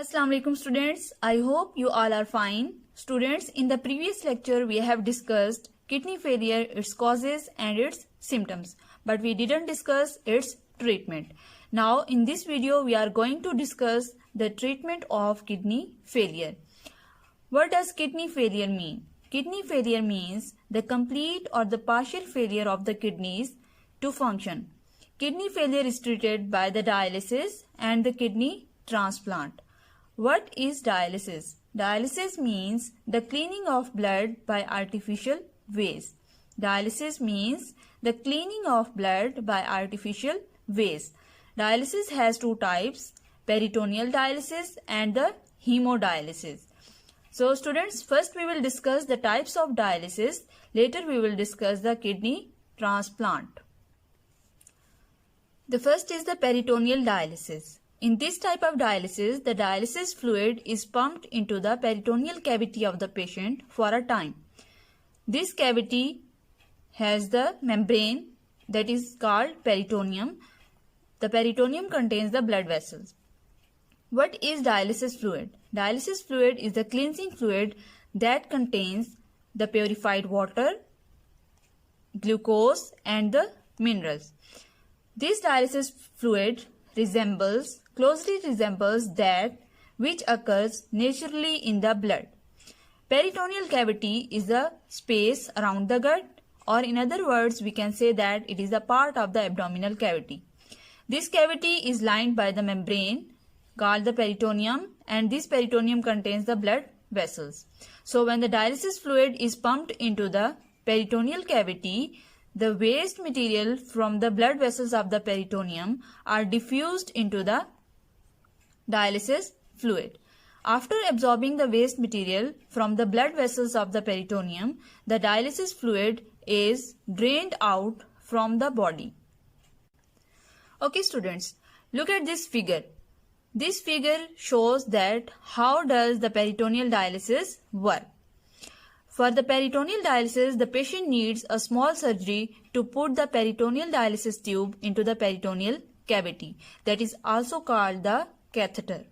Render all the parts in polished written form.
Assalamu alaikum students. I hope you all are fine. Students, in the previous lecture we have discussed kidney failure, its causes and its symptoms, but we didn't discuss its treatment. Now in this video we are going to discuss the treatment of kidney failure. What does kidney failure mean? Kidney failure means the complete or the partial failure of the kidneys to function. Kidney failure is treated by the dialysis and the kidney transplant. What is dialysis? Dialysis means the cleaning of blood by artificial ways. Dialysis means the cleaning of blood by artificial ways. Dialysis has two types, peritoneal dialysis and the hemodialysis. So students, first we will discuss the types of dialysis. Later we will discuss the kidney transplant. The first is the peritoneal dialysis. In this type of dialysis, the dialysis fluid is pumped into the peritoneal cavity of the patient for a time. This cavity has the membrane that is called peritoneum. The peritoneum contains the blood vessels. What is dialysis fluid? Dialysis fluid is the cleansing fluid that contains the purified water, glucose and the minerals. This dialysis fluid closely resembles that which occurs naturally in the blood. Peritoneal cavity is the space around the gut, or in other words we can say that it is a part of the abdominal cavity. This cavity is lined by the membrane called the peritoneum, and this peritoneum contains the blood vessels. So when the dialysis fluid is pumped into the peritoneal cavity, the waste material from the blood vessels of the peritoneum are diffused into the dialysis fluid. After absorbing the waste material from the blood vessels of the peritoneum, the dialysis fluid is drained out from the body. Okay students, look at this figure. This figure shows that how does the peritoneal dialysis work. For the peritoneal dialysis, the patient needs a small surgery to put the peritoneal dialysis tube into the peritoneal cavity, that is also called the catheter.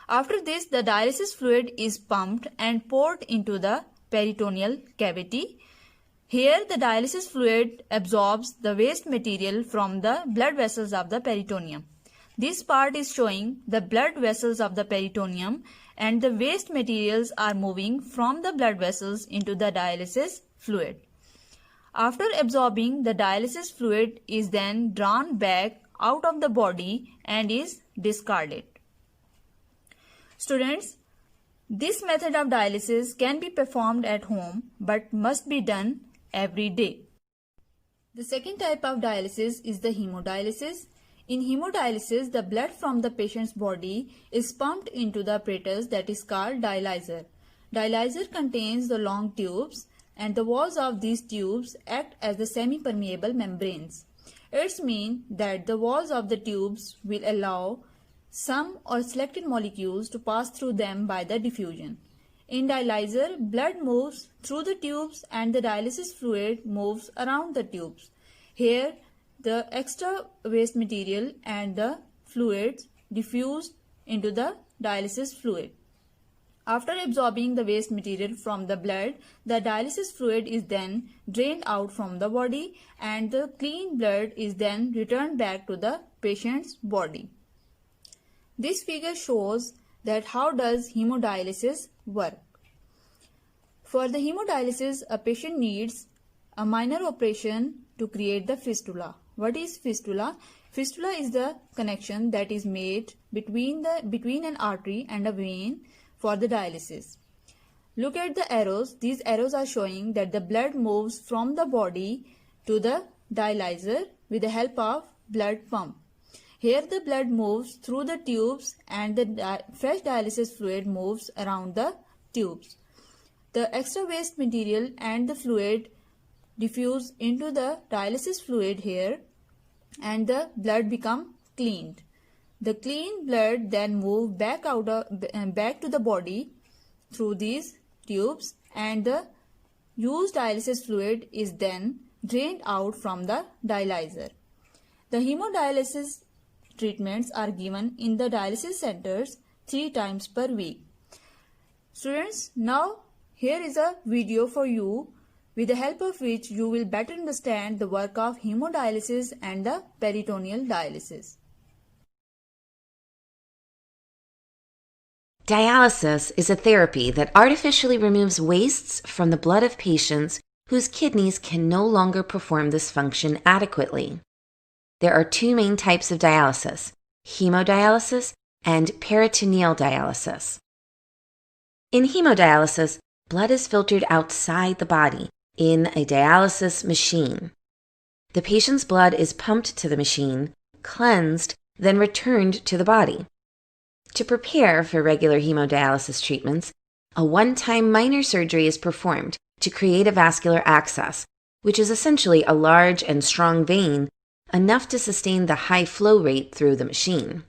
After this, the dialysis fluid is pumped and poured into the peritoneal cavity. Here, the dialysis fluid absorbs the waste material from the blood vessels of the peritoneum. This part is showing the blood vessels of the peritoneum, and the waste materials are moving from the blood vessels into the dialysis fluid. After absorbing, the dialysis fluid is then drawn back out of the body and is discarded. Students, this method of dialysis can be performed at home but must be done every day. The second type of dialysis is the hemodialysis. In hemodialysis, the blood from the patient's body is pumped into the apparatus that is called dialyzer. Dialyzer contains the long tubes, and the walls of these tubes act as the semi-permeable membranes. It means that the walls of the tubes will allow some or selected molecules to pass through them by the diffusion. In dialyzer, blood moves through the tubes and the dialysis fluid moves around the tubes. Here, the extra waste material and the fluids diffuse into the dialysis fluid. After absorbing the waste material from the blood, the dialysis fluid is then drained out from the body, and the clean blood is then returned back to the patient's body. This figure shows that how does hemodialysis work. For the hemodialysis, a patient needs a minor operation to create the fistula. What is fistula? Fistula is the connection that is made between an artery and a vein for the dialysis. Look at the arrows. These arrows are showing that the blood moves from the body to the dialyzer with the help of blood pump. Here the blood moves through the tubes and the fresh dialysis fluid moves around the tubes. The extra waste material and the fluid diffuse into the dialysis fluid here, and the blood become cleaned. The clean blood then moves back to the body through these tubes, and the used dialysis fluid is then drained out from the dialyzer. The hemodialysis treatments are given in the dialysis centers 3 times per week. Students, now here is a video for you with the help of which you will better understand the work of hemodialysis and the peritoneal dialysis. Dialysis is a therapy that artificially removes wastes from the blood of patients whose kidneys can no longer perform this function adequately. There are two main types of dialysis: hemodialysis and peritoneal dialysis. In hemodialysis, blood is filtered outside the body in a dialysis machine. The patient's blood is pumped to the machine, cleansed, then returned to the body. To prepare for regular hemodialysis treatments, a one-time minor surgery is performed to create a vascular access, which is essentially a large and strong vein enough to sustain the high flow rate through the machine.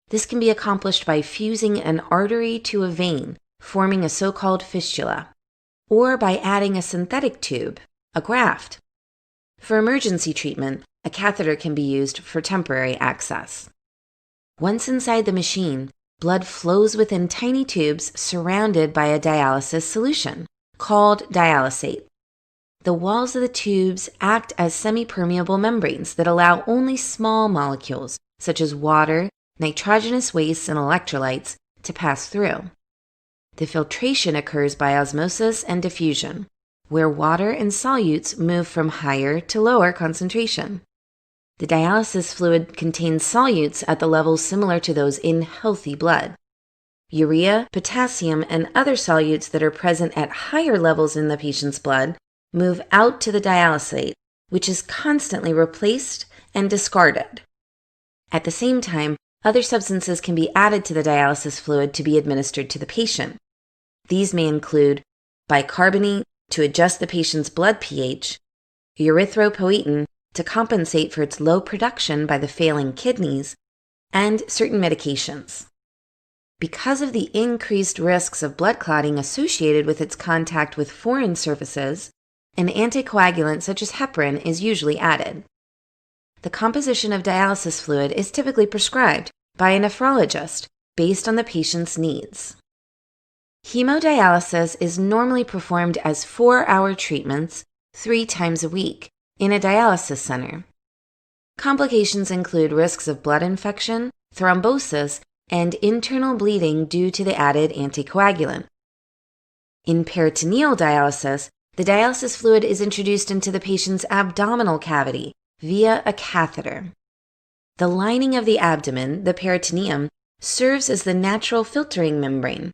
This can be accomplished by fusing an artery to a vein, forming a so-called fistula, or by adding a synthetic tube, a graft. For emergency treatment, a catheter can be used for temporary access. Once inside the machine, blood flows within tiny tubes surrounded by a dialysis solution, called dialysate. The walls of the tubes act as semi-permeable membranes that allow only small molecules, such as water, nitrogenous wastes, and electrolytes, to pass through. The filtration occurs by osmosis and diffusion, where water and solutes move from higher to lower concentration. The dialysis fluid contains solutes at the levels similar to those in healthy blood. Urea, potassium, and other solutes that are present at higher levels in the patient's blood move out to the dialysate, which is constantly replaced and discarded. At the same time, other substances can be added to the dialysis fluid to be administered to the patient. These may include bicarbonate to adjust the patient's blood pH, erythropoietin to compensate for its low production by the failing kidneys, and certain medications. Because of the increased risks of blood clotting associated with its contact with foreign surfaces, an anticoagulant such as heparin is usually added. The composition of dialysis fluid is typically prescribed by a nephrologist based on the patient's needs. Hemodialysis is normally performed as 4-hour treatments 3 times a week in a dialysis center. Complications include risks of blood infection, thrombosis, and internal bleeding due to the added anticoagulant. In peritoneal dialysis, the dialysis fluid is introduced into the patient's abdominal cavity via a catheter. The lining of the abdomen, the peritoneum, serves as the natural filtering membrane.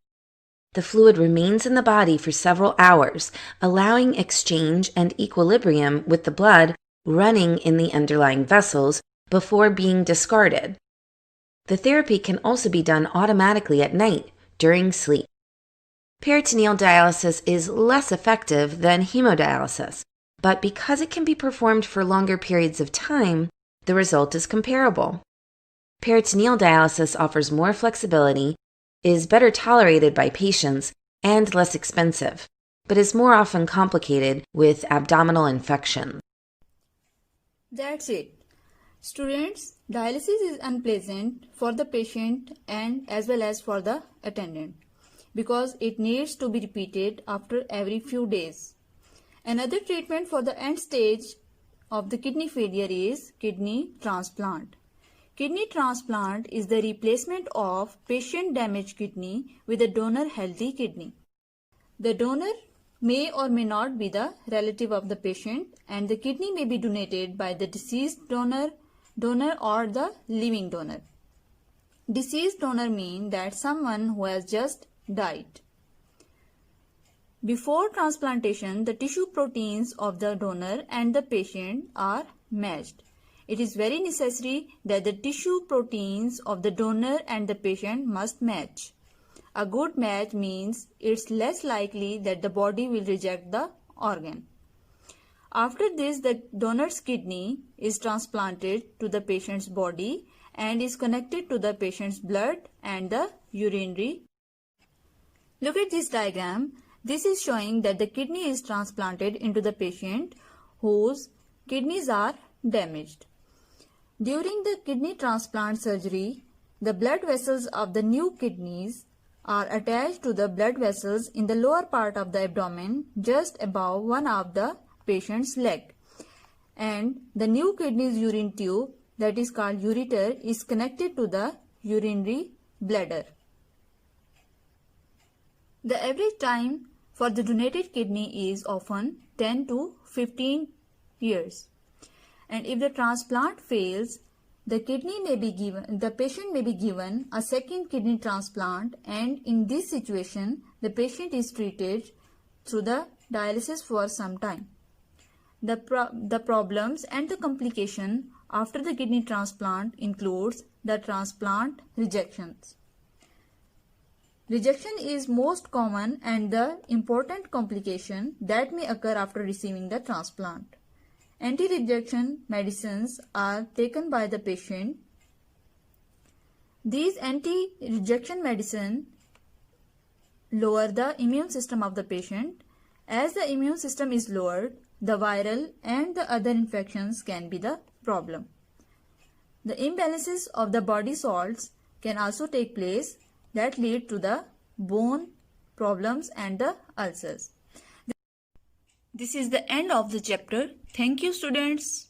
The fluid remains in the body for several hours, allowing exchange and equilibrium with the blood running in the underlying vessels before being discarded. The therapy can also be done automatically at night during sleep. Peritoneal dialysis is less effective than hemodialysis, but because it can be performed for longer periods of time, the result is comparable. Peritoneal dialysis offers more flexibility, is better tolerated by patients, and less expensive, but is more often complicated with abdominal infections. That's it. Students, dialysis is unpleasant for the patient and as well as for the attendant because it needs to be repeated after every few days. Another treatment for the end stage of the kidney failure is kidney transplant. Kidney transplant is the replacement of patient damaged kidney with a donor healthy kidney. The donor may or may not be the relative of the patient, and the kidney may be donated by the deceased donor or the living donor. Deceased donor means that someone who has just died. Before transplantation, the tissue proteins of the donor and the patient are matched. It is very necessary that the tissue proteins of the donor and the patient must match. A good match means it's less likely that the body will reject the organ. After this, the donor's kidney is transplanted to the patient's body and is connected to the patient's blood and the urinary. Look at this diagram. This is showing that the kidney is transplanted into the patient whose kidneys are damaged. During the kidney transplant surgery, the blood vessels of the new kidneys are attached to the blood vessels in the lower part of the abdomen just above one of the patient's leg. And the new kidney's urine tube, that is called ureter, is connected to the urinary bladder. The average time for the donated kidney is often 10 to 15 years. And if the transplant fails, the patient may be given a second kidney transplant, and in this situation, the patient is treated through the dialysis for some time. The problems and the complication after the kidney transplant includes the transplant rejections. Rejection is most common and the important complication that may occur after receiving the transplant. Anti-rejection medicines are taken by the patient. These anti-rejection medicines lower the immune system of the patient. As the immune system is lowered, the viral and the other infections can be the problem. The imbalances of the body salts can also take place that lead to the bone problems and the ulcers. This is the end of the chapter. Thank you, students.